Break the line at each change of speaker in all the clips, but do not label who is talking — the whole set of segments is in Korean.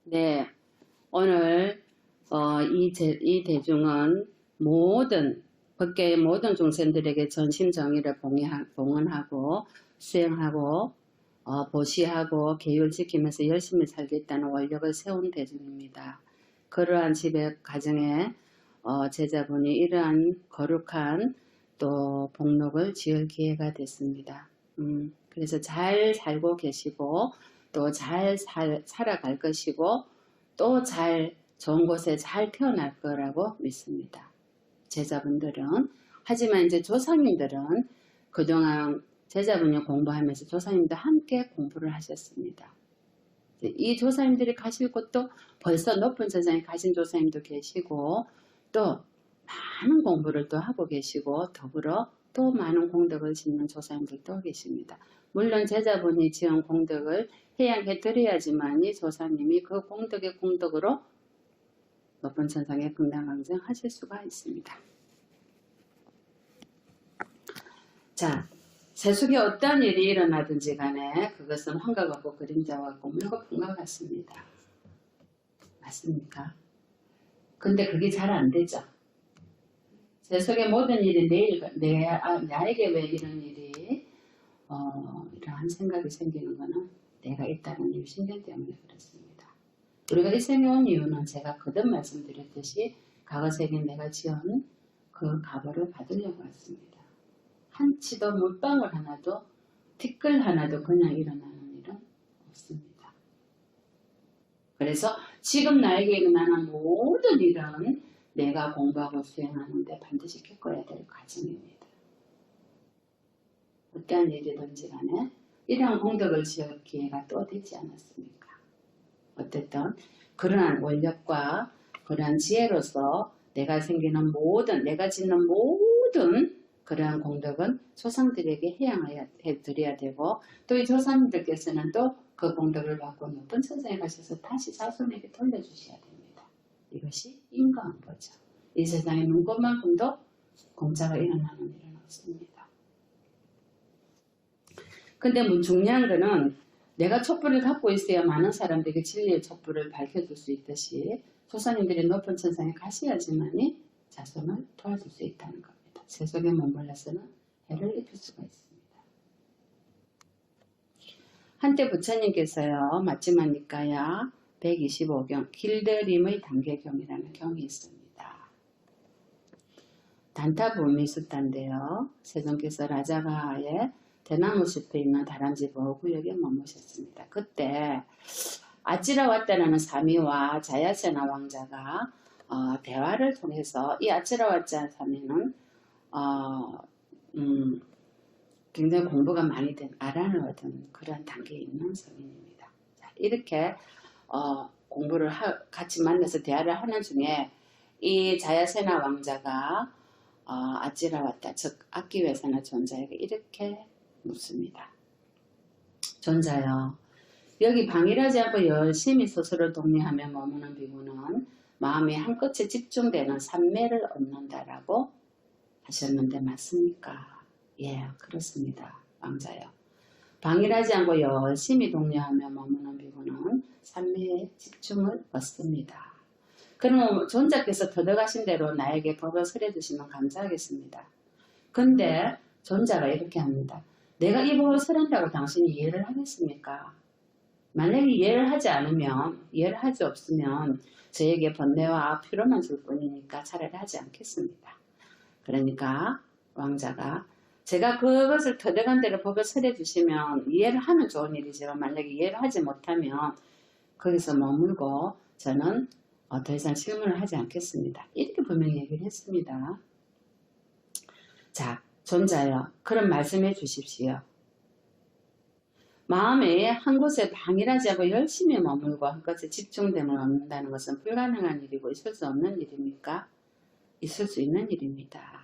네, 오늘 이 대중은 모든 법계의 모든 종생들에게 전심 정의를 봉헌하고 수행하고 보시하고 계율 지키면서 열심히 살겠다는 원력을 세운 대중입니다. 그러한 지배 가정에 제자분이 이러한 거룩한 또 복록을 지을 기회가 됐습니다. 그래서 잘 살고 계시고 또 잘 살아갈 것이고 또 잘 좋은 곳에 잘 태어날 거라고 믿습니다. 제자분들은. 하지만 이제 조상님들은 그동안 제자분이 공부하면서 조상님도 함께 공부를 하셨습니다. 이 조상님들이 가실 곳도 벌써 높은 세상에 가신 조상님도 계시고 또 많은 공부를 또 하고 계시고 더불어 또 많은 공덕을 짓는 조상님들도 계십니다. 물론 제자분이 지은 공덕을 해양해 드려야지만이 조상님이 그 공덕의 공덕으로 높은 천상에 긍당강정 하실 수가 있습니다. 자, 세속에 어떤 일이 일어나든지 간에 그것은 환과 같고 그림자와 같고 물과 풍과 같습니다. 맞습니까? 근데 그게 잘 안 되죠. 세속의 모든 일이 나에게 왜 이런 일이 이러한 생각이 생기는 거는 내가 있다는 유신견 때문에 그렇습니다. 우리가 이 생에 온 이유는 제가 거듭 말씀드렸듯이 과거세계 내가 지은 그 과보를 받으려고 왔습니다. 한치도 물방울 하나도 티끌 하나도 그냥 일어나는 일은 없습니다. 그래서 지금 나에게 일어나는 모든 일은 내가 공부하고 수행하는데 반드시 겪어야 될 과정입니다. 어떠한 일이든지 간에 이러한 공덕을 지을 기회가 또 되지 않았습니까? 어쨌든 그러한 원력과 그러한 지혜로서 내가 생기는 모든, 내가 짓는 모든 그러한 공덕은 조상들에게 해양해 드려야 되고 또 이 조상님들께서는 또 그 공덕을 받고 높은 천상에 가셔서 다시 자손에게 돌려주셔야 됩니다. 이것이 인과응보죠. 이 세상에 눈꽃만큼도 공짜가 일어나는 일은 없습니다. 근데 중요한 거는 내가 촛불을 갖고 있어야 많은 사람들에게 진리의 촛불을 밝혀줄 수 있듯이 조상님들이 높은 천상에 가셔야지만이 자손을 도와줄 수 있다는 겁니다. 세속에 머물러서는 해를 입힐 수가 있습니다. 한때 부처님께서요. 마지막 니까야 125경 길들임의 단계경이라는 경이 있습니다. 단타불미숫단인데요. 세존께서 라자가의 대나무 숲에 있는 다람쥐 보호구역에 머무셨습니다. 그때 아찌라 왔다라는 사미와 자야세나 왕자가 대화를 통해서 이 아찌라 왔자 사미는 굉장히 공부가 많이 된 아란을 얻은 그런 단계에 있는 성인입니다. 자, 이렇게 공부를 같이 만나서 대화를 하는 중에 이 자야세나 왕자가 아찌라 왔다, 즉 악기회사나 존자에게 이렇게 묻습니다. 존자여, 여기 방일하지 않고 열심히 스스로 독려하며 머무는 비구는 마음이 한껏에 집중되는 삼매를 얻는다라고 하셨는데 맞습니까? 예, 그렇습니다. 왕자여. 방일하지 않고 열심히 독려하며 머무는 비구는 삼매의 집중을 얻습니다. 그럼 존자께서 더덕하신 대로 나에게 법을 설해주시면 감사하겠습니다. 근데 존자가 이렇게 합니다. 내가 이 법을 설한다고 당신이 이해를 하겠습니까? 만약에 이해를 하지 않으면, 이해를 하지 없으면 저에게 번뇌와 피로만 줄 뿐이니까 차라리 하지 않겠습니다. 그러니까 왕자가 제가 그것을 터득한 대로 법을 설해 주시면 이해를 하면 좋은 일이지만 만약에 이해를 하지 못하면 거기서 머물고 저는 더 이상 질문을 하지 않겠습니다. 이렇게 분명히 얘기를 했습니다. 자, 존자여, 그럼 말씀해 주십시오. 마음에 한 곳에 방일하지 않고 열심히 머물고 한 것에 집중됨을 얻는다는 것은 불가능한 일이고 있을 수 없는 일입니까? 있을 수 있는 일입니다.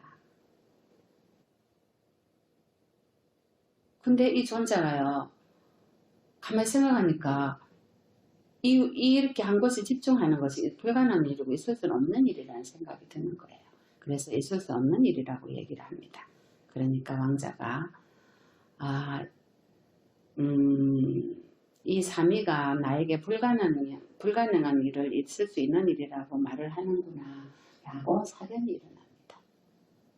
근데 이 존자가요, 가만히 생각하니까 이렇게 한 곳에 집중하는 것이 불가능한 일이고 있을 수 없는 일이라는 생각이 드는 거예요. 그래서 있을 수 없는 일이라고 얘기를 합니다. 그러니까 왕자가 이 삼위가 나에게 불가능한 일을 있을 수 있는 일이라고 말을 하는구나 라고 사견이 일어납니다.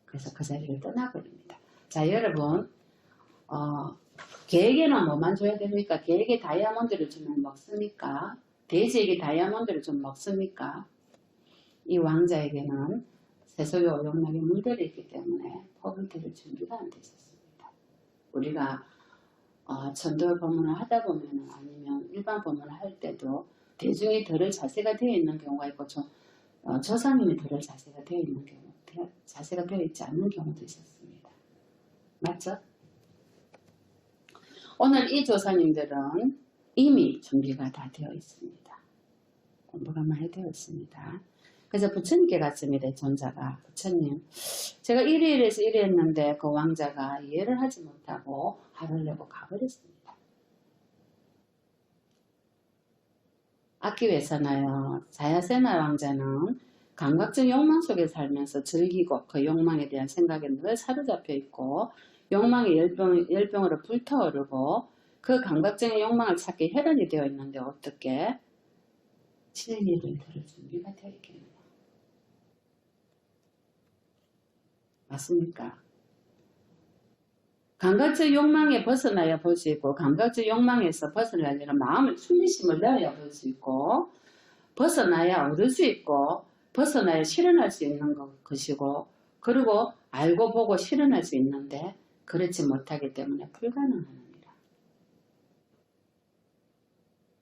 그래서 그 자리를 떠나버립니다. 자, 여러분 개에게는 뭐만 줘야 됩니까? 개에게 다이아몬드를 주면 먹습니까? 돼지에게 다이아몬드를 좀 먹습니까? 이 왕자에게는 세속의 오용락에 물들어 있기 때문에 법을 들을 준비가 안 돼 있었습니다. 우리가 천도 법문을 하다 보면 아니면 일반 법문을 할 때도 대중이 들을 자세가 되어 있는 경우가 있고 조상님이 들을 자세가 되어 있는 경우, 자세가 되어 있지 않는 경우도 있었습니다. 맞죠? 오늘 이 조사님들은 이미 준비가 다 되어 있습니다. 공부가 많이 되어 있습니다. 그래서 부처님께 갔습니다. 존자가. 부처님, 제가 이래서 이랬는데 그 왕자가 이해를 하지 못하고 화를 내고 가버렸습니다. 악기 왜 사나요? 자야세나 왕자는 감각적 욕망 속에 살면서 즐기고 그 욕망에 대한 생각에 늘 사로잡혀 있고 욕망의 열병으로 불타오르고 그 감각적인 욕망을 찾기 혈안이 되어 있는데 어떻게 진리를 들을 준비가 되어 있겠느냐. 맞습니까? 감각적 욕망에 벗어나야 볼 수 있고 감각적 욕망에서 벗어나려면 마음을 충리심을 넣어야 볼 수 있고 벗어나야 얻을 수 있고 벗어나야 실현할 수 있는 것이고 그리고 알고 보고 실현할 수 있는데 그렇지 못하기 때문에 불가능합니다.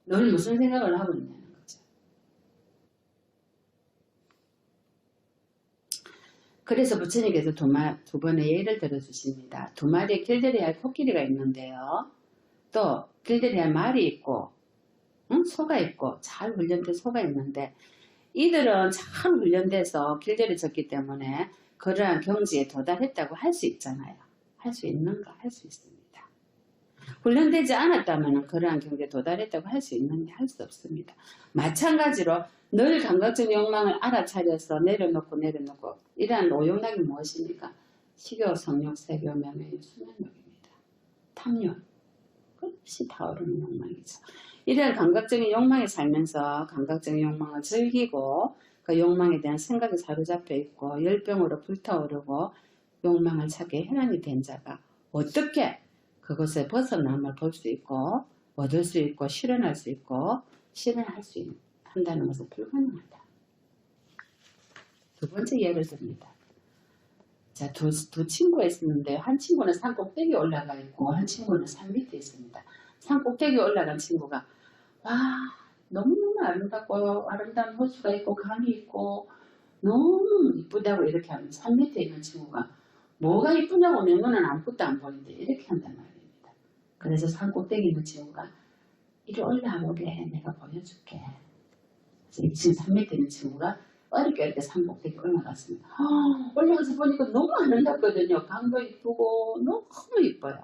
늘 무슨 생각을 하고 있냐는 거죠. 그래서 부처님께서 두 번의 예를 들어주십니다. 두 마리의 길들여야 할 코끼리가 있는데요. 또 길들여야 할 말이 있고 소가 있고 잘 훈련된 소가 있는데 이들은 잘 훈련돼서 길들여졌기 때문에 그러한 경지에 도달했다고 할 수 있잖아요. 할 수 있는가? 할 수 있습니다. 훈련되지 않았다면 그러한 경지에 도달했다고 할 수 있는데 할 수 없습니다. 마찬가지로 늘 감각적 욕망을 알아차려서 내려놓고 이러한 오용락이 무엇입니까? 식욕, 성욕, 색욕, 명욕, 수면욕입니다. 탐욕, 끝없이 타오르는 욕망이죠. 이러한 감각적인 욕망에 살면서 감각적인 욕망을 즐기고 그 욕망에 대한 생각에 사로잡혀 있고 열병으로 불타오르고 욕망을 찾게 혈안이 된 자가 어떻게 그것에 벗어남을 볼 수 있고 얻을 수 있고 실현할 수 있고 실현할 수 한다는 것은 불가능하다. 두 번째 예를 듭니다. 자, 두 친구가 있었는데 한 친구는 산 꼭대기에 올라가 있고 한 친구는 산 밑에 있습니다. 산 꼭대기에 올라간 친구가 와 너무너무 아름답고 아름다운 호수가 있고 강이 있고 너무 이쁘다고 이렇게 하면 산 밑에 있는 친구가 뭐가 이쁘냐고 내 눈은 아무것도 안 보이는데 이렇게 한단 말입니다. 그래서 산 꼭대기 있는 친구가 이리 올라오게 내가 보여줄게. 그래서 지금 산 밑에 있는 친구가 어렵게 산 꼭대기 올라갔습니다. 올라가서 보니까 너무 아름답거든요. 강도 이쁘고 너무 이뻐요.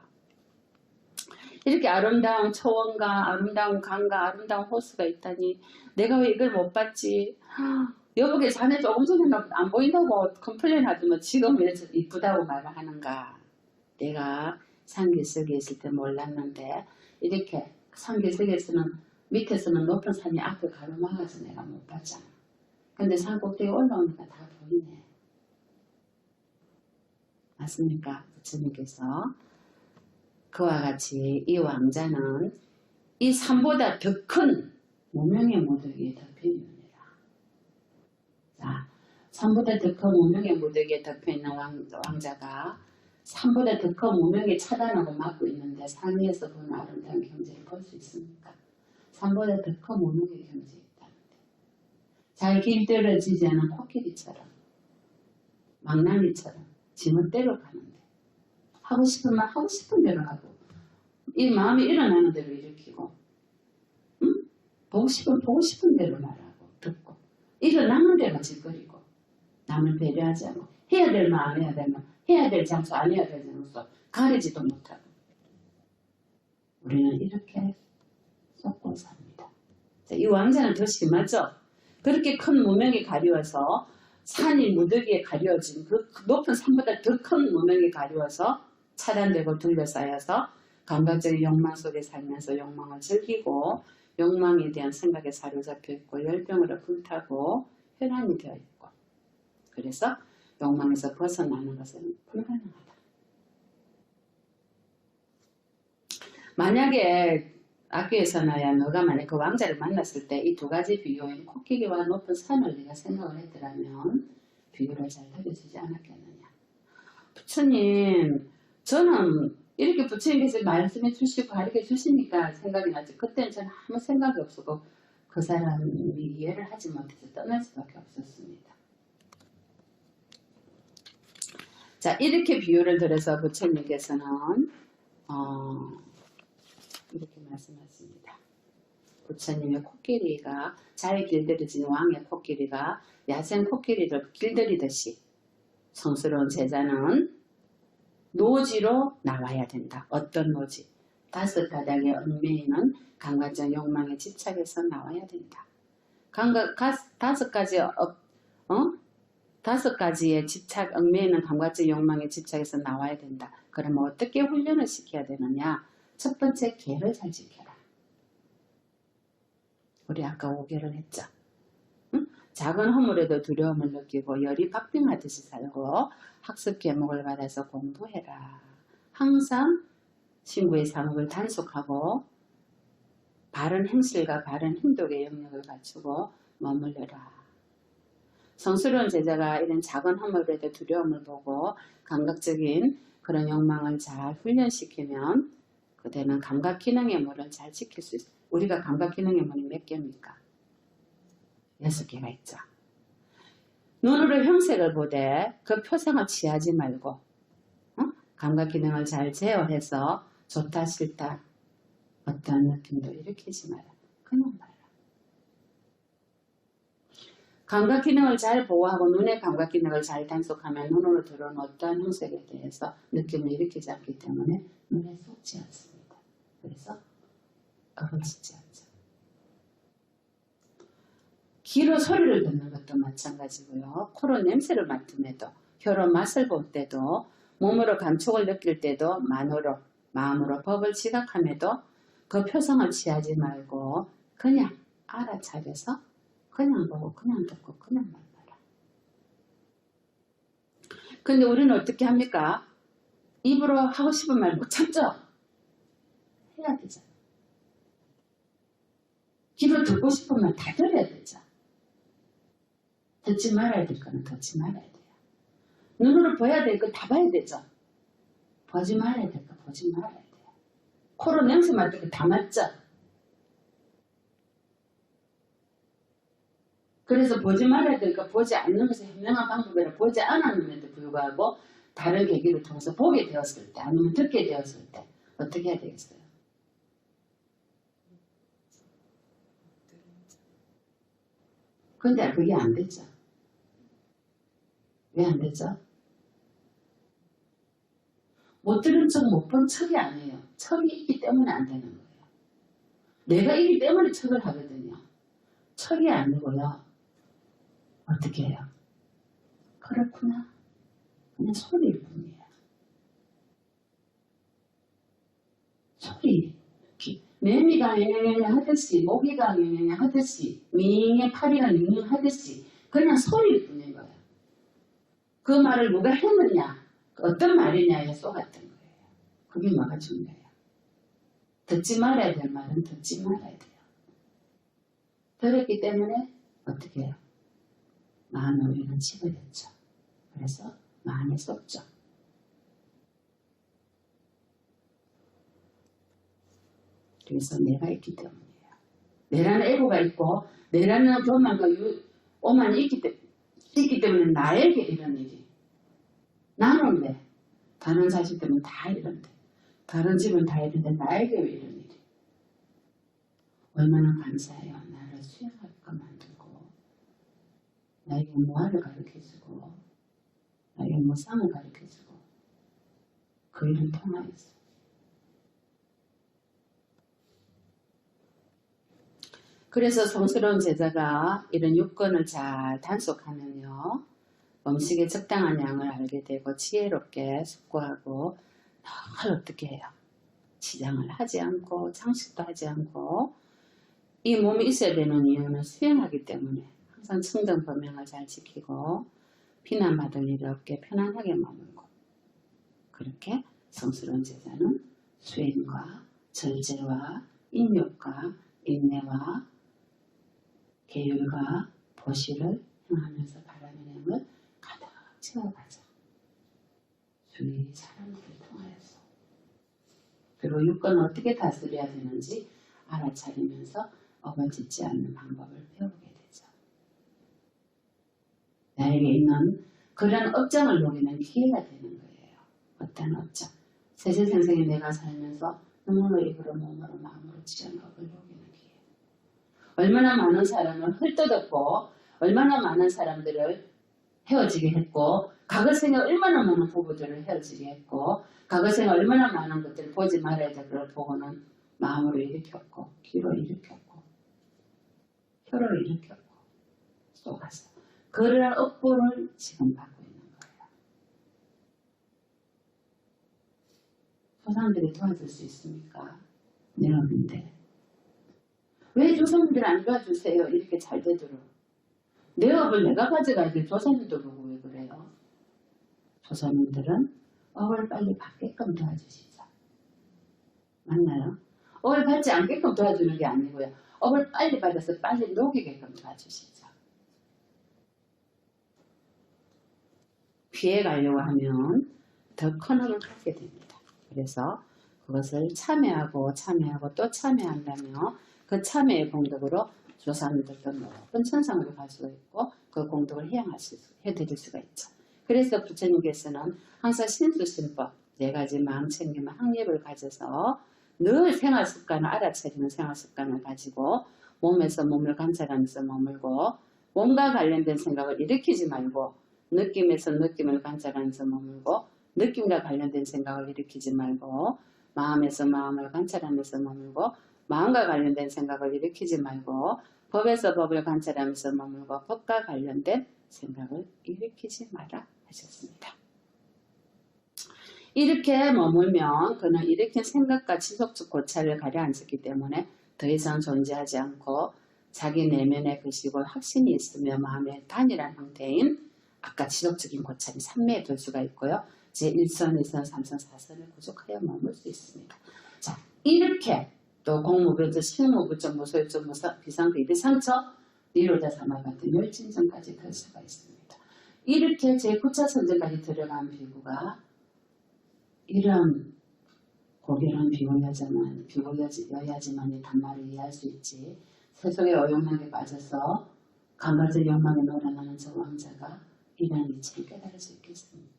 이렇게 아름다운 초원과 아름다운 강과 아름다운 호수가 있다니 내가 왜 이걸 못 봤지? 여보게 자네 조금 전에 안 보인다고 컴플레인 하더만 지금 왜 이쁘다고 말을 하는가? 내가 산기슭에 있을 때 몰랐는데 이렇게 산기슭에서는 밑에서는 높은 산이 앞을 가로막아서 내가 못 봤잖아. 근데 산 꼭대기 올라오니까 다 보이네. 맞습니까? 부처님께서 그와 같이 이 왕자는 이 산보다 더 큰 무명의 무더기에 덮여있느니라. 자, 산보다 더 큰 무명의 무더기에 덮여있는 왕자가 산보다 더 큰 무명에 차단하고 막고 있는데 산 위에서 보는 아름다운 경지를 볼 수 있습니까? 산보다 더 큰 무명의 경지에 있다는데 잘 길들여지지 않은 코끼리처럼 망나니처럼 지멋대로 가는데 하고 싶은 말 하고 싶은 대로 하고 이 마음이 일어나는 대로 일으키고 보고 싶은 대로 말하고 듣고 일어나는 대로 짓거리고 남을 배려하지 않고 해야 될 말 안 해야 될 말 해야 될 장소 안 해야 될 장소 가리지도 못하고 우리는 이렇게 썩고 삽니다. 자, 이 왕자는 더 심하죠. 그렇게 큰 무명이 가리워서 산이 무더기에 가려진 그 높은 산보다 더 큰 무명이 가리워서 차단되고 둘러싸여서 감각적인 욕망 속에 살면서 욕망을 즐기고 욕망에 대한 생각에 사로잡혀 있고 열병으로 불타고 혈안이 되어 있고 그래서 욕망에서 벗어나는 것은 불가능하다. 만약에 악교에서나야 너가 만약 그 왕자를 만났을 때 이 두 가지 비유인 코끼리와 높은 산을 네가 생각을 했더라면 비유를 잘 그려지지 않았겠느냐. 부처님 저는 이렇게 부처님께서 말씀해 주시고 가르쳐 주시니까 생각이 나지 그때는 저는 아무 생각이 없었고 그 사람이 이해를 하지 못해서 떠날 수밖에 없었습니다. 자 이렇게 비유를 들어서 부처님께서는 이렇게 말씀하십니다. 부처님의 코끼리가 잘 길들여진 왕의 코끼리가 야생 코끼리를 길들이듯이 성스러운 제자는 노지로 나와야 된다. 어떤 노지? 5가닥에 얽매이는 감각적 욕망에 집착해서 나와야 된다. 5가지의 집착, 얽매이는 감각적 욕망에 집착해서 나와야 된다. 그러면 어떻게 훈련을 시켜야 되느냐? 첫 번째, 계를 잘 지켜라. 우리 아까 5계를 했죠. 응? 작은 허물에도 두려움을 느끼고 열이 박빙하듯이 살고 학습 계목을 받아서 공부해라. 항상 신구의 상업을 단속하고 바른 행실과 바른 행동의 영역을 갖추고 머물러라. 성스러운 제자가 이런 작은 허물에도 두려움을 보고 감각적인 그런 욕망을 잘 훈련시키면 그때는 감각기능의 물을 잘 지킬 수 있어요. 우리가 감각기능의 물이 몇 개입니까? 6개가 있죠. 눈으로 형색을 보되 그 표상을 취하지 말고 감각기능을 잘 제어해서 좋다 싫다 어떠한 느낌도 일으키지 마라. 그냥 봐라. 감각기능을 잘 보호하고 눈의 감각기능을 잘 단속하면 눈으로 들어오는 어떠한 형색에 대해서 느낌을 일으키지 않기 때문에 눈에 쏙지 않습니다. 그래서 겁을 짓지 않죠. 귀로 소리를 듣는 것도 마찬가지고요. 코로 냄새를 맡음에도 혀로 맛을 볼 때도 몸으로 감촉을 느낄 때도 마음으로 법을 지각함에도 그 표성을 취하지 말고 그냥 알아차려서 그냥 보고 그냥 듣고 그냥 말봐라. 근데 우리는 어떻게 합니까? 입으로 하고 싶은 말 못 참죠? 해야 되잖아. 귀로 듣고 싶은 말 다 들어야 되죠. 듣지 말아야 될 거는 듣지 말아야 돼요. 눈으로 봐야 될 거 다 봐야 되죠. 보지 말아야 될 거 보지 말아야 돼요. 코로 냄새 맡을 거 다 맡죠. 그래서 보지 말아야 될 거 보지 않는 것이 현명한 방법이라 보지 않았는데도 불구하고 다른 계기를 통해서 보게 되었을 때 아니면 듣게 되었을 때 어떻게 해야 되겠어요? 근데 그게 안 되죠. 왜 안 되죠? 못 들은 척 못 본 척이 아니에요. 척이 있기 때문에 안 되는 거예요. 내가 있기 때문에 척을 하거든요. 척이 아니고요. 어떻게 해요? 그렇구나. 그냥 소리일 뿐이에요. 소리. 매미가 냥냥냥 하듯이, 모기가 냥냥냥 하듯이, 윙의 파리가 윙윙 하듯이 그냥 소리일 뿐인 거예요. 그 말을 누가 했느냐, 어떤 말이냐에 쏘았던 거예요. 그게 뭐가 중요해요. 듣지 말아야 될 말은 듣지 말아야 돼요. 들었기 때문에 어떻게 해요? 마음의 우리는 집어였죠. 그래서 마음에 쏙죠. 그래서 내가 있기 때문이에요. 내라는 에고가 있고 내라는 교만과 오만이 있기 때문에 나에게 이런 일이. 나는 왜? 다른 자식들은 다 이런데 다른 집은 다 이런데 나에게 왜 이런 일이. 얼마나 감사해요. 나를 수행하게끔 만들고 나에게 무아를 가르쳐주고 나에게 무상을 가르쳐주고 그 일을 통하였어. 그래서 성스러운 제자가 이런 육건을 잘 단속하면요. 음식의 적당한 양을 알게 되고 지혜롭게 숙고하고 늘 어떻게 해요? 치장을 하지 않고 장식도 하지 않고 이 몸이 있어야 되는 이유는 수행하기 때문에 항상 청정법명을 잘 지키고 비난받을 일이 없게 편안하게 머물고 그렇게 성스러운 제자는 수행과 절제와 인욕과 인내와 계율과 보시를 행하면서 바람의 힘을 가득 채워가자. 주위 사람들을 통하여서. 그리고 육건을 어떻게 다스려야 되는지 알아차리면서 업을 짓지 않는 방법을 배우게 되죠. 나에게 있는 그런 업장을 녹이는 기회가 되는 거예요. 어떤 업장. 세세생생히 내가 살면서 눈으로 입으로 몸으로 마음으로 지은 법을 녹이는 기회. 얼마나 많은 사람을 헐뜯었고 얼마나 많은 사람들을 헤어지게 했고 과거 생에 얼마나 많은 부부들을 헤어지게 했고 과거 생에 얼마나 많은 것들을 보지 말아야 될 걸 보고는 마음으로 일으켰고 귀로 일으켰고 혀로 일으켰고 쏘가서 그런 업보를 지금 받고 있는 거예요. 조상들이 도와줄 수 있습니까? 내 업인데 왜 조상들이 안 도와주세요? 이렇게 잘 되도록 내 업을 내가 가져가야지 조상님도 보고 왜 그래요? 조상님들은 업을 빨리 받게끔 도와주시죠. 맞나요? 업을 받지 않게끔 도와주는 게 아니고요. 업을 빨리 받아서 빨리 녹이게끔 도와주시죠. 피해가려고 하면 더 큰 업을 받게 됩니다. 그래서 그것을 참여하고 또 참여한다며 그 참여의 공덕으로 조상님들도 높은 천상으로 갈 수가 있고 그 공덕을 해드릴 수가 있죠. 그래서 부처님께서는 항상 신수신법 4가지 마음챙김과 학립을 가져서 늘 생활습관을 알아차리는 생활습관을 가지고 몸에서 몸을 관찰하면서 머물고 몸과 관련된 생각을 일으키지 말고 느낌에서 느낌을 관찰하면서 머물고 느낌과 관련된 생각을 일으키지 말고 마음에서 마음을 관찰하면서 머물고 마음과 관련된 생각을 일으키지 말고 법에서 법을 관찰하면서 머물고 법과 관련된 생각을 일으키지 마라 하셨습니다. 이렇게 머물면 그는 일으킨 생각과 지속적 고찰을 가려앉았기 때문에 더 이상 존재하지 않고 자기 내면의 것이고 확신이 있으며 마음의 단일한 형태인 아까 지속적인 고찰이 삼매에 들 수가 있고요. 제1선, 2선, 3선, 4선을 구족하여 머물 수 있습니다. 자, 이렇게 또 공무교적, 식무부적, 무소유적, 비상도, 비상처, 니로자 사마 같은 멸진전까지 갈 수가 있습니다. 이렇게 제9차 선전까지 들어간 비구가 이런 고결한 비구여야지만이 단말을 이해할 수 있지 세속의 어용력에 빠져서 강가적 욕망에 놀아나는 저 왕자가 이런 이치를 깨달을 수 있겠습니까?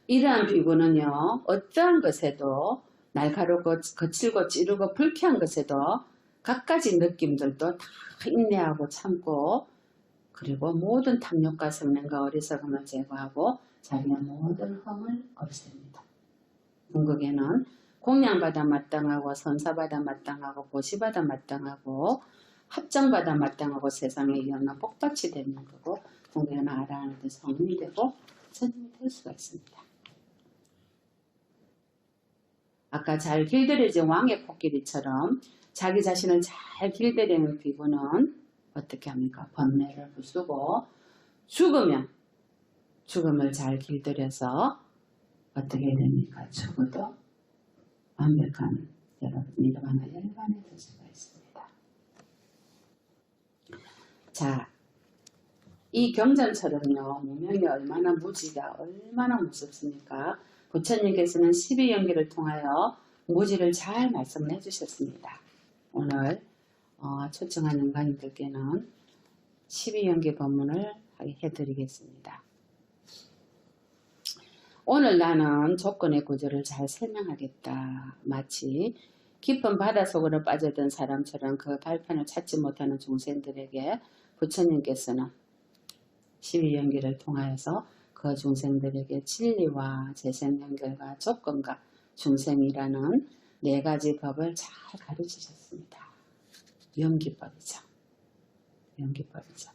이러한 비구는요, 어떠한 것에도 날카롭고 거칠고 찌르고 불쾌한 것에도 갖가지 느낌들도 다 인내하고 참고 그리고 모든 탐욕과 성능과 어리석음을 제거하고 자기의 모든 험을 없앱니다. 궁극에는 공양받아 마땅하고 선사받아 마땅하고 보시받아 마땅하고 합정받아 마땅하고 세상에 이어나 복받치 되는 거고 궁극에는 아라한테 성인이 되고 선임이 될 수가 있습니다. 아까 잘 길들여진 왕의 코끼리처럼 자기 자신을 잘 길들이는 비구는 어떻게 합니까? 번뇌를 부수고 죽으면 죽음을 잘 길들여서 어떻게 됩니까? 죽어도 완벽한 여러분 니르바나 열반에 들 수가 있습니다. 자, 이 경전처럼요. 무명이 얼마나 무지가 얼마나 무섭습니까? 부처님께서는 12연기를 통하여 무지를 잘 말씀을 해주셨습니다. 오늘 초청한 인간님들께는 12연기 법문을 해드리겠습니다. 오늘 나는 조건의 구조를 잘 설명하겠다. 마치 깊은 바닷속으로 빠져든 사람처럼 그 발판을 찾지 못하는 중생들에게 부처님께서는 12연기를 통하여서 그 중생들에게 진리와 재생연결과 조건과 중생이라는 4가지 법을 잘 가르치셨습니다. 연기법이죠. 연기법이죠.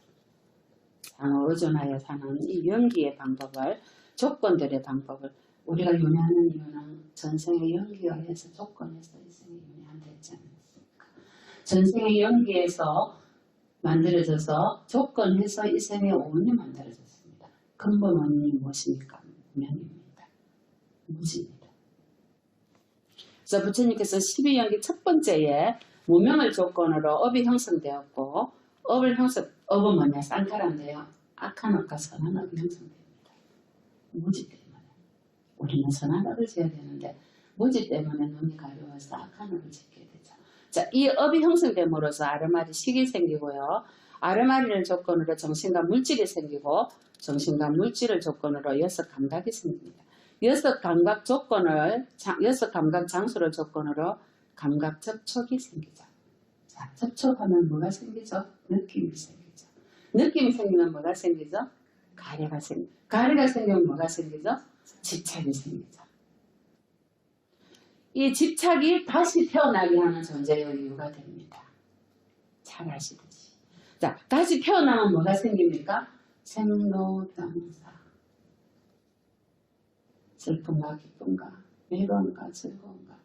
상호 의존하여 사는 이 연기의 방법을 조건들의 방법을 우리가 윤회하는 이유는 전생의 연기에 의해서 조건에서 이 생에 윤회한다 했지 않습니까? 전생의 연기에서 만들어져서 조건해서 이 생의 오운이 만들어졌습니다. 근본 원인이 무엇입니까? 무명입니다. 무지입니다. 그래서 부처님께서 12연기 첫 번째에 무명을 조건으로 업이 형성되었고 업은 뭐냐? 쌍타란데요. 악한 업과 선한 업이 형성됩니다. 무지 때문에. 우리는 선한 업을 지어야 되는데 무지 때문에 눈이 가려워서 악한 업을 짓게 되죠. 자, 이 업이 형성됨으로써 아르마리 식이 생기고요. 아르마리를 조건으로 정신과 물질이 생기고 정신과 물질을 조건으로 여섯 감각이 생깁니다. 여섯 감각 장소를 조건으로 감각 접촉이 생기죠. 자, 접촉하면 뭐가 생기죠? 느낌이 생기죠. 느낌이 생기면 뭐가 생기죠? 가래가 생기죠. 가래가 생기면 뭐가 생기죠? 집착이 생기죠. 이 집착이 다시 태어나게 하는 존재의 이유가 됩니다. 잘 아시듯이. 자, 다시 태어나면 뭐가 생깁니까? 생로병사. 슬픔과 기쁨과 외로움과 즐거움과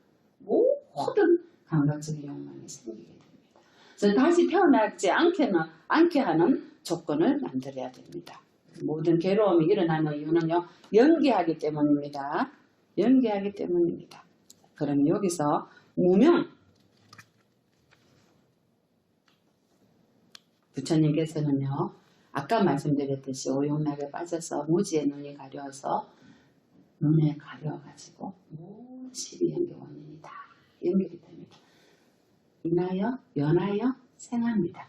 모든 감각적인 욕망이 생기게 됩니다. 그래서 다시 태어나지 않게 하는 조건을 만들어야 됩니다. 모든 괴로움이 일어나는 이유는요, 연기하기 때문입니다. 연기하기 때문입니다. 그럼 여기서 무명, 부처님께서는요, 아까 말씀드렸듯이 오용락에 빠져서 무지의 눈이 가려워서 눈에 가려워가지고 모든 12연계 원인이 다 연결이 됩니다. 인하여, 연하여, 생합니다.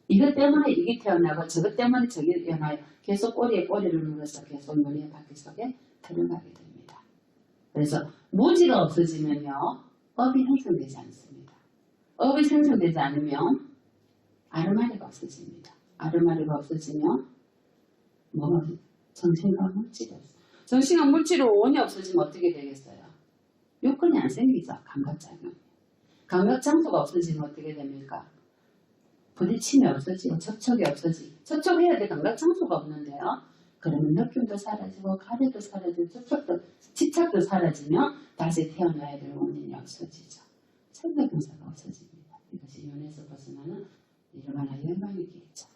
이것 때문에 이게 태어나고 저것 때문에 저게 연하여 계속 꼬리에 꼬리를 눌러서 계속 눈의 바퀴 속에 들어가게 됩니다. 그래서 무지가 없어지면요, 업이 형성되지 않습니다. 업이 생성되지 않으면 아르마리가 없어집니다. 아르마리가 없어지면 뭐가 정신과 물질이 없어요. 정신과 물질의 원이 없어지면 어떻게 되겠어요? 요건이 안 생기죠. 감각작용. 감각장소가 없어지면 어떻게 됩니까? 부딪힘이 없어지고 접촉이 없어지고 접촉해야 될 감각장소가 없는데요. 그러면 느낌도 사라지고 가래도 사라지고 집착도 사라지면 다시 태어나야 될 원인이 없어지죠. 생각병사가 없어집니다. 이것이 윤회에서 벗어나는 일어나는 열망이겠죠.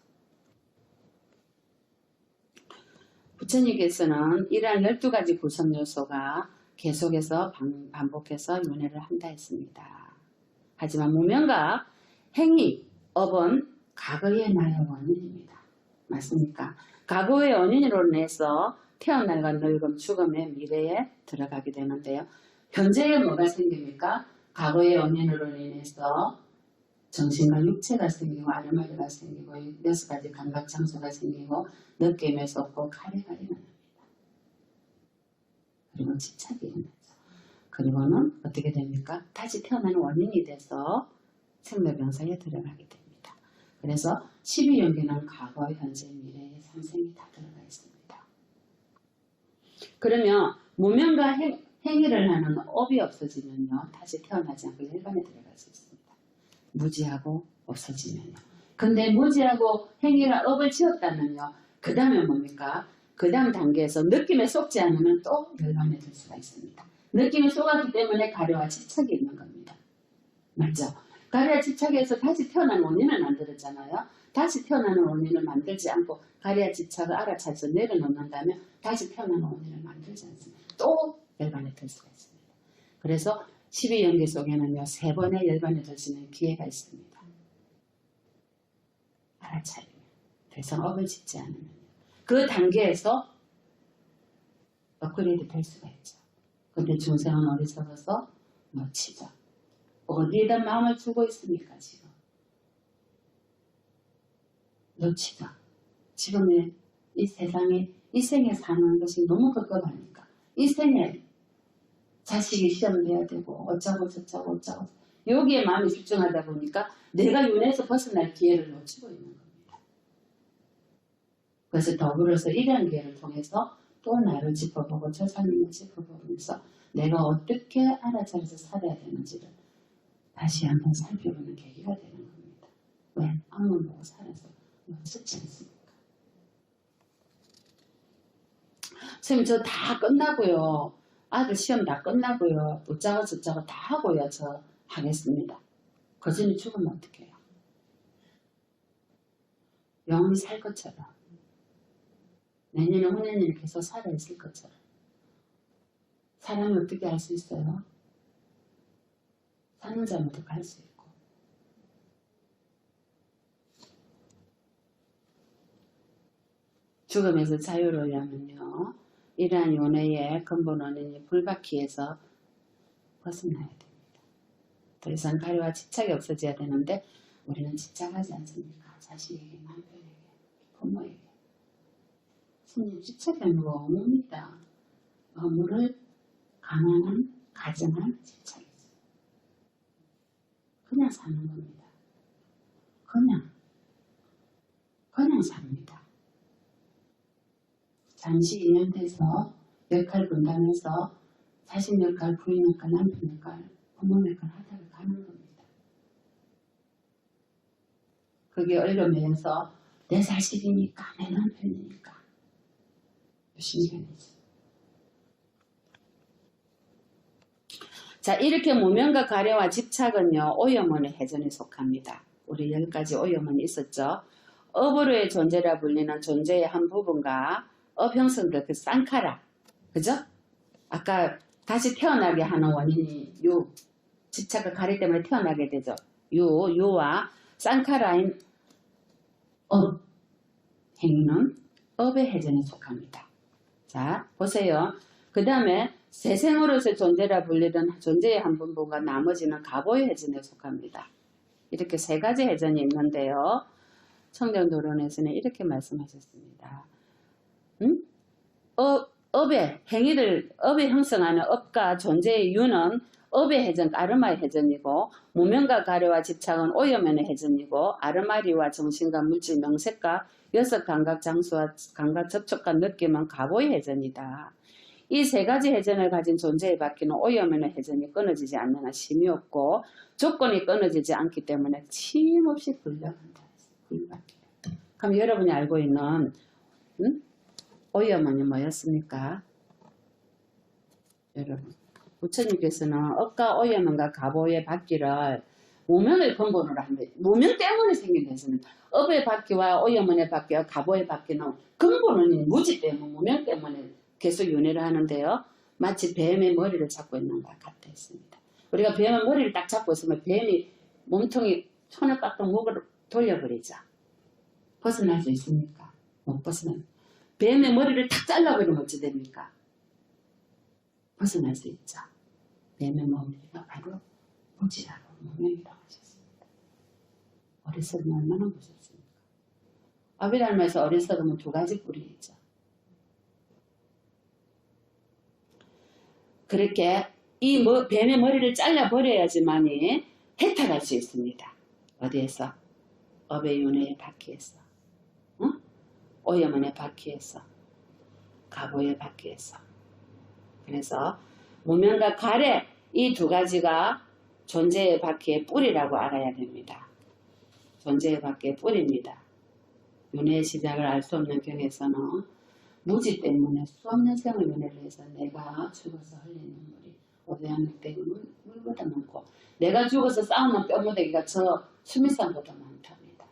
부처님께서는 이러한 12가지 구성 요소가 계속해서 반복해서 윤회를 한다 했습니다. 하지만 무명과 행위, 업은 과거의 나의 원인입니다. 맞습니까? 과거의 원인으로 인해서 태어날과 늙음, 죽음의 미래에 들어가게 되는데요. 현재에 뭐가 생깁니까? 과거의 원인으로 인해서 정신과 육체가 생기고 아르마리가 생기고 6가지 감각 장소가 생기고 느낌에 솟고 가래가 일어납니다. 그리고 집착이 일어나죠. 그리고는 어떻게 됩니까? 다시 태어나는 원인이 돼서 생로병사에 들어가게 됩니다. 그래서 12연계는 과거, 현재, 미래의 삼생이 다 들어가 있습니다. 그러면 무명과 행위를 하는 업이 없어지면요, 다시 태어나지 않고 일반에 들어갈 수 있습니다. 무지하고 없어지면요. 근데 무지하고 행위나 업을 지었다면요, 그 다음에 뭡니까? 그 다음 단계에서 느낌에 속지 않으면 또 열반에 들 수가 있습니다. 느낌에 속았기 때문에 가래와 집착이 있는 겁니다. 맞죠? 가래와 집착에서 다시 태어나는 원인을 만들었잖아요. 다시 태어나는 원인을 만들지 않고 가래와 집착을 알아차려서 내려놓는다면 다시 태어나는 원인을 만들지 않습니다. 또 열반에 들 수가 있습니다. 그래서 12연계 속에는요, 3번의 열반에 들 수 있는 기회가 있습니다. 알아차리면. 그래서 업을 짓지 않으면. 그 단계에서 업그레이드 될 수가 있죠. 근데 중생은 어리석어서 놓치죠. 어디에다 마음을 주고 있습니까, 지금? 놓치죠. 지금의 이 세상에, 이 생에 사는 것이 너무 급급하니까. 이 생에 자식이 시험 내야 되고, 어쩌고 저쩌고. 여기에 마음이 집중하다 보니까 내가 윤회에서 벗어날 기회를 놓치고 있는 겁니다. 그래서 더불어서 이러한 기회를 통해서 또 나를 짚어보고 저 사람을 짚어보면서 내가 어떻게 알아차려서 살아야 되는지를 다시 한번 살펴보는 계기가 되는 겁니다. 왜? 앞만 보고 살아서 놓치지 않습니까? 선생님 저 다 끝나고요. 아들 시험 다 끝나고요. 어쩌고 저쩌고 다 하고요. 저 하겠습니다. 거전이 죽으면 어떡해요? 영원히 살 것처럼. 내년에 후내년에 계속 살아있을 것처럼. 사람이 어떻게 할 수 있어요? 사는 자는 어떻게 할 수 있고. 죽음에서 자유로우려면요. 이러한 윤회의 근본 원인이 불바퀴에서 벗어나야 됩니다. 더 이상 가려와 집착이 없어져야 되는데 우리는 집착하지 않습니까? 자식에게, 남편에게, 부모에게. 스님 집착하는 거 어묵니다. 어물을 가난한 가정한 집착이죠. 그냥 사는 겁니다. 그냥 삽니다. 잠시 인연돼서 역할 분담해서 자신 역할, 부인 역할, 남편 역할, 부모 역할 하다가 가는 겁니다. 그게 얼려매여서 내 자식이니까, 내 남편이니까 신기하죠. 자, 이렇게 무명과 가려와 집착은요, 오염원의 해전에 속합니다. 우리 10가지 오염원이 있었죠. 업으로의 존재라 불리는 존재의 한 부분과 업형성들 그 쌍카라, 그죠? 아까 다시 태어나게 하는 원인이 요 집착과 가리 때문에 태어나게 되죠. 요와 쌍카라인 업 행위는 업의 해전에 속합니다. 자, 보세요. 그 다음에 세생으로서의 존재라 불리던 존재의 한 부분과 나머지는 가보의 해전에 속합니다. 이렇게 3가지 해전이 있는데요. 청정도론에서는 이렇게 말씀하셨습니다. 업의 행위를, 업에 형성하는 업과 존재의 유는 업의 해전, 아르마의 해전이고, 무명과 가려와 집착은 오염의 해전이고, 아르마리와 정신과 물질, 명색과 여섯 감각 장수와 감각 접촉과 느낌은 가보의 해전이다. 이 3가지 해전을 가진 존재의 바퀴는 오염의 해전이 끊어지지 않는 한 심이 없고, 조건이 끊어지지 않기 때문에 침없이 굴러간다. 그럼 여러분이 알고 있는 오염원이 뭐였습니까? 여러분, 부처님께서는 업과 오염원과 가보의 바퀴를 무명을 근본으로 한데, 무명 때문에 생긴 데서는 업의 바퀴와 오염원의 바퀴와 가보의 바퀴는 근본은 무지 때문에, 무명 때문에 계속 윤회를 하는데요. 마치 뱀의 머리를 잡고 있는 것 같아 있습니다. 우리가 뱀의 머리를 딱 잡고 있으면 뱀이 몸통이 손을 깍둑 목을 돌려버리죠. 벗어날 수 있습니까? 못 벗어나요. 뱀의 머리를 탁 잘라버리면 어찌 됩니까? 벗어날 수 있죠. 뱀의 머리가 바로 무지라고 무명이라고 하셨습니다. 어리석으면 얼마나 무섭습니까? 아비랄마에서 어리석으면 2가지 뿔이 있죠. 그렇게 이 뱀의 머리를 잘라버려야지만이 해탈할 수 있습니다. 어디에서? 업의 윤회의 바퀴에서, 오염원의 바퀴에서, 가보의 바퀴에서. 그래서 무명과 가래 이 2가지가 존재의 바퀴의 뿌리라고 알아야 됩니다. 존재의 바퀴의 뿌리입니다. 윤회의 시작을 알 수 없는 경에서는 무지 때문에 수없는 생을 윤회를 해서 내가 죽어서 흘린 눈물이 오대양육대의 물보다 많고, 내가 죽어서 싸우는 뼈무대기가 저 수미산보다 많답니다.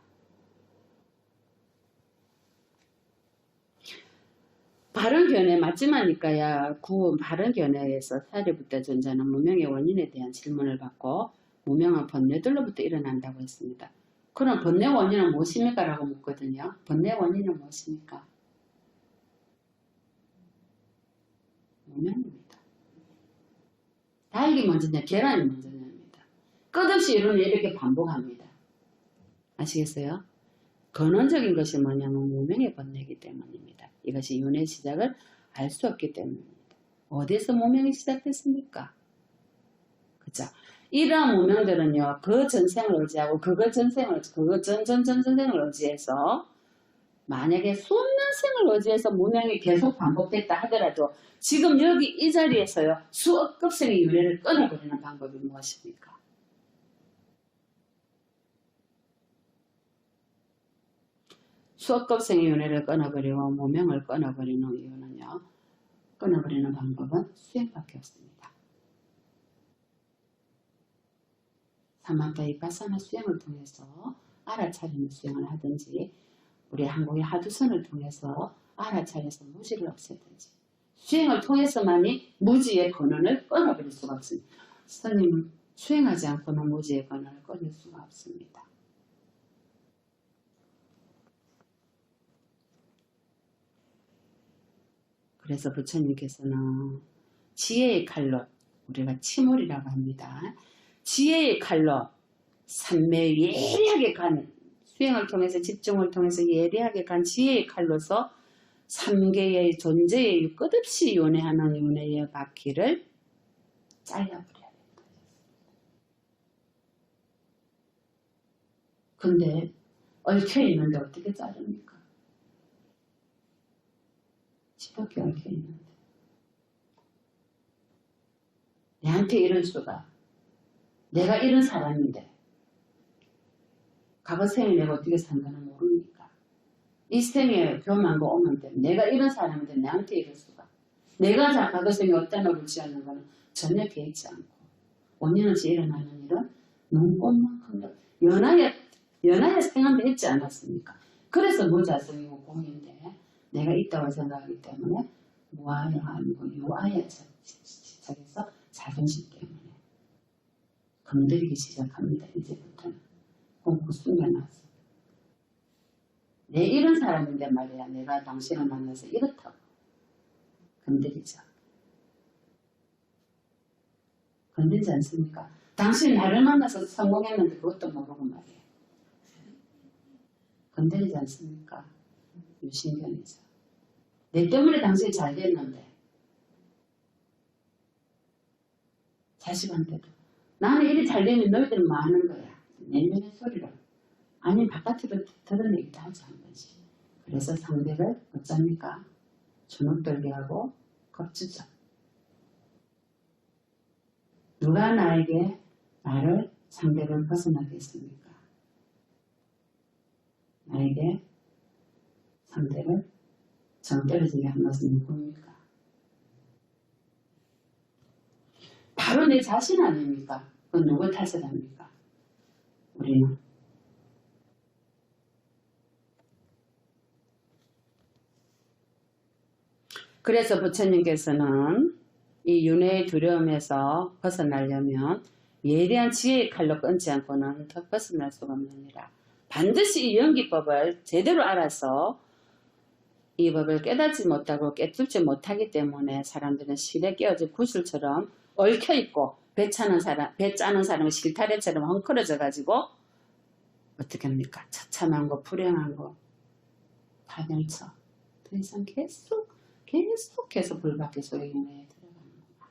바른견해 맞지마니까야 구원 바른견해에서 사리부터 전자는 무명의 원인에 대한 질문을 받고, 무명은 번뇌들로부터 일어난다고 했습니다. 그럼 번뇌 원인은 무엇입니까? 라고 묻거든요. 번뇌 원인은 무엇입니까? 무명입니다. 닭이 먼저냐 계란이 먼저냐입니다. 끝없이 이론을 이렇게 반복합니다. 아시겠어요? 근원적인 것이 뭐냐면 무명의 번뇌이기 때문입니다. 이것이 윤회의 시작을 알 수 없기 때문입니다. 어디서 무명이 시작됐습니까? 그죠? 이러한 무명들은요, 그 전생을 의지하고 그거 전생을 의지해서, 만약에 수없는 생을 의지해서 무명이 계속 반복됐다 하더라도 지금 여기 이 자리에서요, 수억 급생의 윤회를 끊어버리는 방법이 무엇입니까? 수억 급생의 윤회를 끊어버리고 무명을 끊어버리는 이유는요, 끊어버리는 방법은 수행밖에 없습니다. 사마타 비파사나 수행을 통해서 알아차리는 수행을 하든지 우리 한국의 하두선을 통해서 알아차려서 무지를 없애든지 수행을 통해서만이 무지의 근원을 끊어버릴 수가 없습니다. 스님은 수행하지 않고는 무지의 근원을 끊을 수가 없습니다. 그래서 부처님께서는 지혜의 칼로, 우리가 치물이라고 합니다. 지혜의 칼로 삼매 예리하게 간, 수행을 통해서 집중을 통해서 예리하게 간 지혜의 칼로서 3개의 존재의 끝없이 윤회하는 윤회의 바퀴를 잘라버려야 된다. 근데 얽혀있는데 어떻게 자릅니까? 집밖에 얽혀있는데. 내한테 이럴 수가. 내가 이런 사람인데 과거 생에 내가 어떻게 산다는 모릅니까? 이 생에 교만과 오만 때문에 내가 이런 사람인데 내한테 이럴 수가. 내가 과거 생에 어떤 업을 지었는 거는 전혀 개의치 않고 원인없이 일어나는 일은 눈꽃만큼 연하에 생각도 했지 않았습니까? 그래서 무자성이고 공인데 내가 있다고 생각하기 때문에 무아야 아니고 유아야 시작해서 자존심 때문에 건드리기 시작합니다. 이제부터는 공부 숨겨놨어. 내 이런 사람인데 말이야. 내가 당신을 만나서 이렇다고 건드리죠. 건드리지 않습니까? 당신이 나를 만나서 성공했는데 그것도 모르고 말이야. 건드리지 않습니까? 유신견이죠. 내 때문에 당신이 잘 됐는데 자식한테도 나는 일이 잘 되면 너희들은 뭐 하는 거야. 내면의 소리로. 아니 바깥으로 드러내기도 하지 한 번씩. 그래서 상대를 어쩝니까? 주눅들게 하고 겁주죠. 누가 나에게 나를 상대를 벗어나게 했습니까? 나에게 상대를 정 떨어지게 한 것은 누구입니까? 바로 내 자신 아닙니까? 그건 누굴 탓을합니까? 우리는. 그래서 부처님께서는 이 윤회의 두려움에서 벗어나려면 예리한 지혜의 칼로 끊지 않고는 더 벗어날 수가 없느니라. 반드시 이 연기법을 제대로 알아서 이 법을 깨닫지 못하고 깨뚫지 못하기 때문에 사람들은 실에 깨어진 구슬처럼 얽혀있고 배 짜는 사람은 실타래처럼 헝클어져 가지고 어떻게 합니까? 처참한 거 불행한 거 파멸쳐 더 이상 계속해서 불밖에 속에 윤회에 들어가는 거야.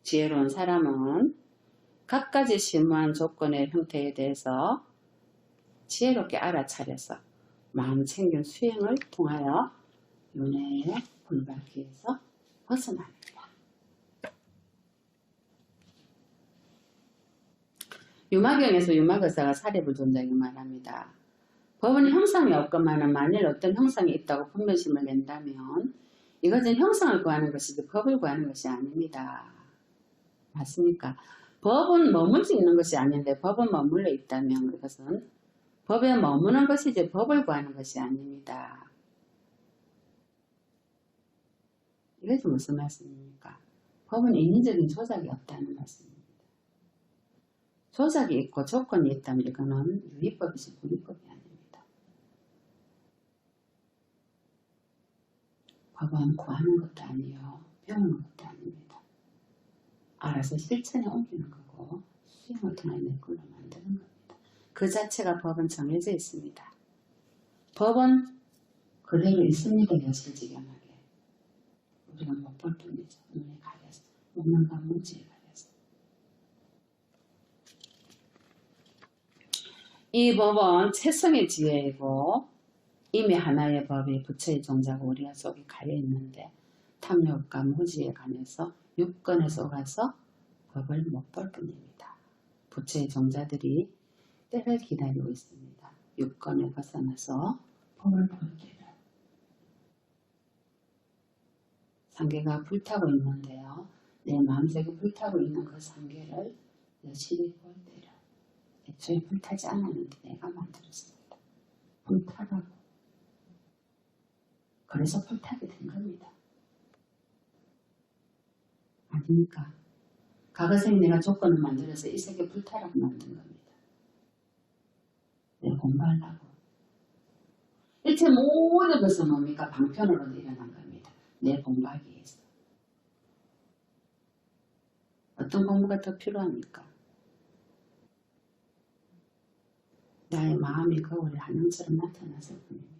지혜로운 사람은 각가지 심오한 조건의 형태에 대해서 지혜롭게 알아차려서 마음 챙긴 수행을 통하여 윤회의 불밖에서 벗어납니다. 유마경에서 유마거사가 사례불존자에게 말합니다. 법은 형상이 없건만은 만일 어떤 형상이 있다고 분별심을 낸다면 이것은 형상을 구하는 것이지 법을 구하는 것이 아닙니다. 맞습니까? 법은 머물지 있는 것이 아닌데 법은 머물러 있다면 그것은 법에 머무는 것이지 법을 구하는 것이 아닙니다. 이것이 무슨 말씀입니까? 법은 인위적인 조작이 없다는 말씀입니다. 조작이 있고 조건이 있다면 이거는 유의법이지 불의법이 아닙니다. 법은 구하는 것도 아니요 배우는 것도 아닙니다. 알아서 실천에 옮기는 거고 수행을 통해 내 걸로 만드는 겁니다. 그 자체가 법은 정해져 있습니다. 법은 그대로 있습니다. 여실지경하게. 우리가 못 볼 뿐이죠. 눈에 가려서. 몸과 문지에 가려서. 이 법은 채성의 지혜이고 이미 하나의 법이 부처의 종자고 우리가 속에 가려 있는데 탐욕과 무지에 관해서 육건에 속아서 법을 못 볼 뿐입니다. 부처의 종자들이 때를 기다리고 있습니다. 육건에 벗어나서 법을 볼 때를. 상계가 불타고 있는데요. 내 마음속에 불타고 있는 그 상계를 여실히 보여드려. 애초에 불타지 않았는데 내가 만들었습니다. 불타라고. 그래서 불타게 된 겁니다. 아닙니까? 과거생 내가 조건을 만들어서 이 세계 불타라고 만든 겁니다. 내가 공부하려고. 일체 모든 것은 뭡니까? 방편으로 일어난 겁니다. 내 공부하기 위해서. 어떤 공부가 더 필요합니까? 나의 마음이 거울에 한양처럼 나타났을 뿐입니다.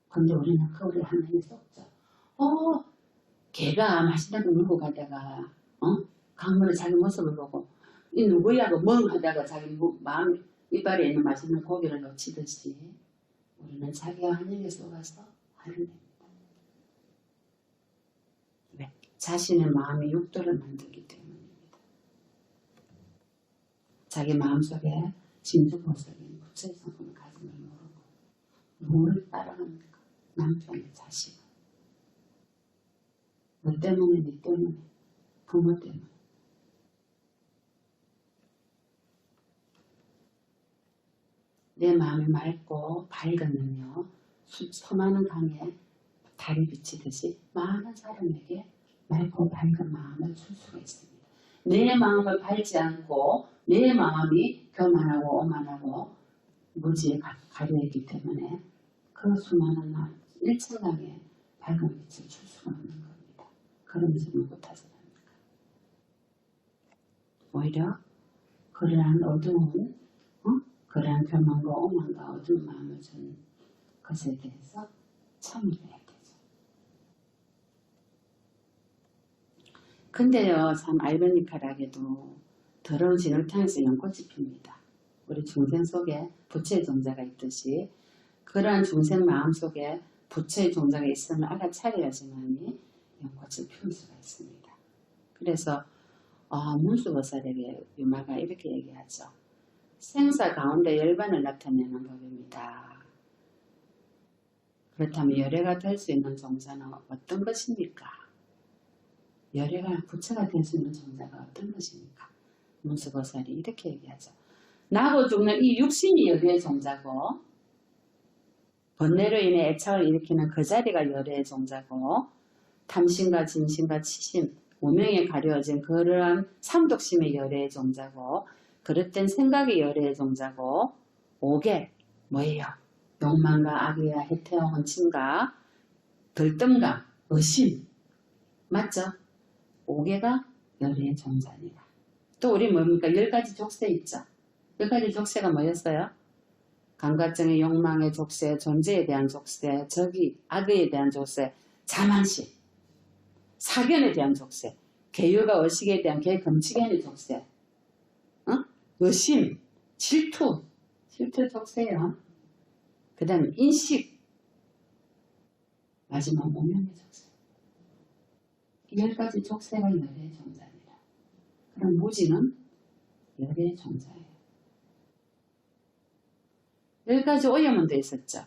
근데 우리는 거울에 한양에 쏙죠. 개가 맛있다고 물고 가다가 강물에 자기 모습을 보고 이 누구야고 멍 하다가 자기 마음 이빨에 있는 맛있는 고기를 놓치듯이 우리는 자기가 한양에 속아서 화를 냅니다. 왜? 자신의 마음이 육도를 만들기 때문입니다. 자기 마음속에 진주보석인 부처의 성품을 가진 걸 모르고 누구를 따라갑니까? 남편의 자식. 너 때문에, 네 때문에, 부모 때문에. 내 마음이 맑고 밝으면요, 수많은 강에 달이 비치듯이 많은 사람에게 맑고 밝은 마음을 줄 수가 있습니다. 내 마음을 밝지 않고 내 마음이 교만하고 오만하고 무지에 가려있기 때문에 그 수많은 일천강에 밝은 빛을 줄 수가 없는 겁니다. 그러면서 누구 탓을 합니까? 오히려 그러한 어두운 그러한 교만과 오만과 어두운 마음을 준 것에 대해서 참을 해야 되죠. 근데요, 참 아이러니컬하게도 더러운 진흙탕에서 연꽃이 핍니다. 우리 중생 속에 부처의 종자가 있듯이 그러한 중생 마음 속에 부처의 종자가 있음을 알아차려야지만이 연꽃을 피울 수가 있습니다. 그래서 문수보살에게 유마가 이렇게 얘기하죠. 생사 가운데 열반을 나타내는 법입니다. 그렇다면 열애가 될 수 있는 종자는 어떤 것입니까? 열애가 부처가 될 수 있는 종자가 어떤 것입니까? 문수보살이 이렇게 얘기하죠. 나고 죽는 이 육신이 열애의 종자고 번뇌로 인해 애착을 일으키는 그 자리가 열애의 종자고 탐심과 진심과 치심, 무명에 가려진 그러한 삼독심의 열애의 종자고 그릇된 생각의 열애의 종자고 오개 뭐예요? 욕망과 악의와 해태와 혼침과 들뜸과 의심 맞죠? 오개가 열애의 종자입니다. 또 우리 뭡니까? 10가지 족쇄 있죠? 10가지 족쇄가 뭐였어요? 감각정의 욕망의 족쇄, 존재에 대한 족쇄, 적이 악의에 대한 족쇄, 자만심, 사견에 대한 족쇄, 계율과 의식에 대한 개금치견의 족쇄, 의심, 질투 족쇄예요. 그 다음에 인식, 마지막 무명의 족쇄. 이 10가지 족쇄가 열애의 종자입니다. 그럼 무지는 열애의 종자예요. 10가지 오염원도 있었죠.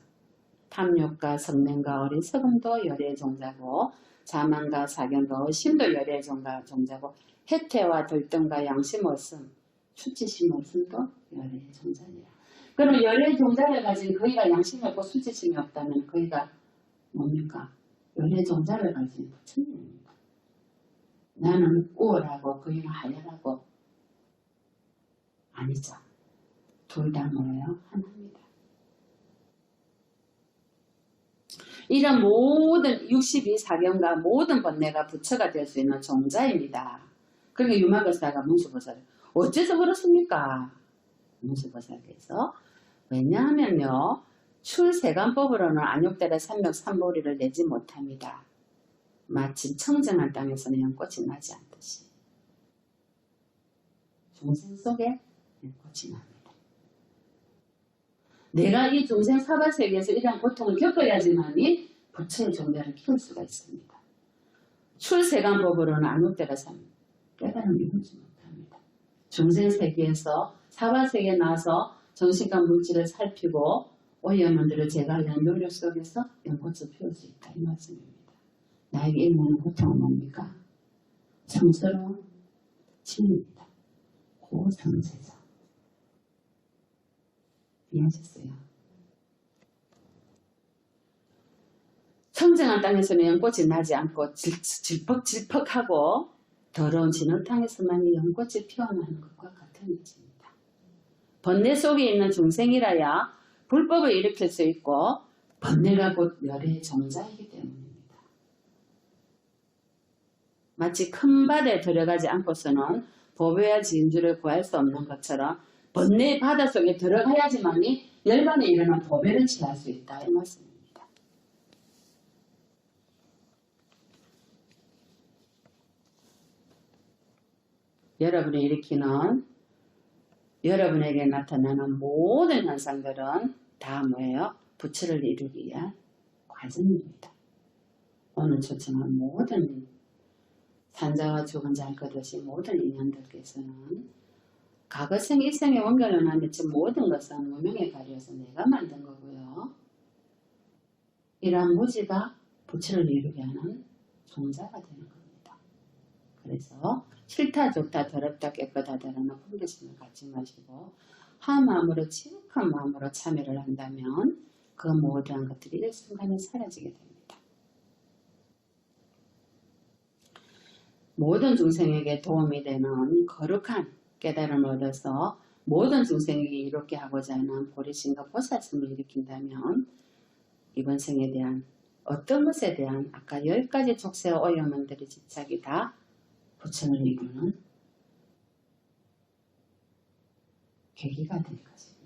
탐욕과 성냄과 어리석음도 열애의 종자고 자만과 사견과 의심도 열애의 종자고 해태와 들뜸과 양심 없음, 수치심 없음도 열애의 종자니라. 그럼 열애의 종자를 가진 그이가 양심이 없고 수치심이 없다면 그이가 뭡니까? 열애의 종자를 가진 부처님입니다. 나는 우월하고 그이는 하열하고 아니죠. 둘 다 뭐예요? 하나입니다. 이런 모든 62사경과 모든 번뇌가 부처가 될 수 있는 종자입니다. 그러니까 유마거사가 문수보살을 어째서 그렇습니까? 문수보살께서 왜냐하면요. 출세간법으로는 안욕대라 삼력 삼보리를 내지 못합니다. 마치 청정한 땅에서는 연꽃이 나지 않듯이 중생 속에 연꽃이 납니다. 내가 이 중생 사바세계에서 이러한 고통을 겪어야지만이 부처의 종자를 키울 수가 있습니다. 출세간법으로는 안욕대라 삼 깨달음을 이루지 못합니다. 중생 세계에서 사바세계에 나와서 정신과 물질을 살피고 오염원들을 제거하려는 노력 속에서 연꽃을 피울 수 있다 이 말씀입니다. 나에게 일어나는 고통은 뭡니까? 성스러운 침입니다. 고상세자. 이해하셨어요? 청정한 땅에서는 연꽃이 나지 않고 질퍽질퍽하고 더러운 진흙 땅에서만 연꽃이 피어나는 것과 같은 것입니다. 번뇌 속에 있는 중생이라야 불법을 일으킬 수 있고 번뇌가 곧 멸의 종자이기 때문입니다. 마치 큰 바다에 들어가지 않고서는 보배와 진주를 구할 수 없는 것처럼 번뇌의 바다 속에 들어가야지만이 열반에 일어난 보배를 취할 수 있다 이 말씀입니다. 여러분이 일으키는 여러분에게 나타나는 모든 현상들은 다 뭐예요? 부처를 이루기 위한 과정입니다. 오늘 초청한 모든 산자와 죽은 자를 거듯이 모든 인연들께서는 과거생 일생의 원결을 만들지 모든 것은 무명에 가려서 내가 만든 거고요. 이러한 무지가 부처를 이루게 하는 종자가 되는 겁니다. 그래서 싫다 좋다 더럽다 깨끗하다라는 분별심을 갖지 마시고 한 마음으로 지극한 마음으로 참여를 한다면 그 모든 것들이 일순간에 사라지게 됩니다. 모든 중생에게 도움이 되는 거룩한 깨달음을 얻어서 모든 중생에게 이롭게 하고자 하는 보리심과 보살심을 일으킨다면 이번 생에 대한 어떤 것에 대한 아까 10가지 족쇄와 오염원들의 집착이 다 부처를 이루는 계기가 될 것입니다.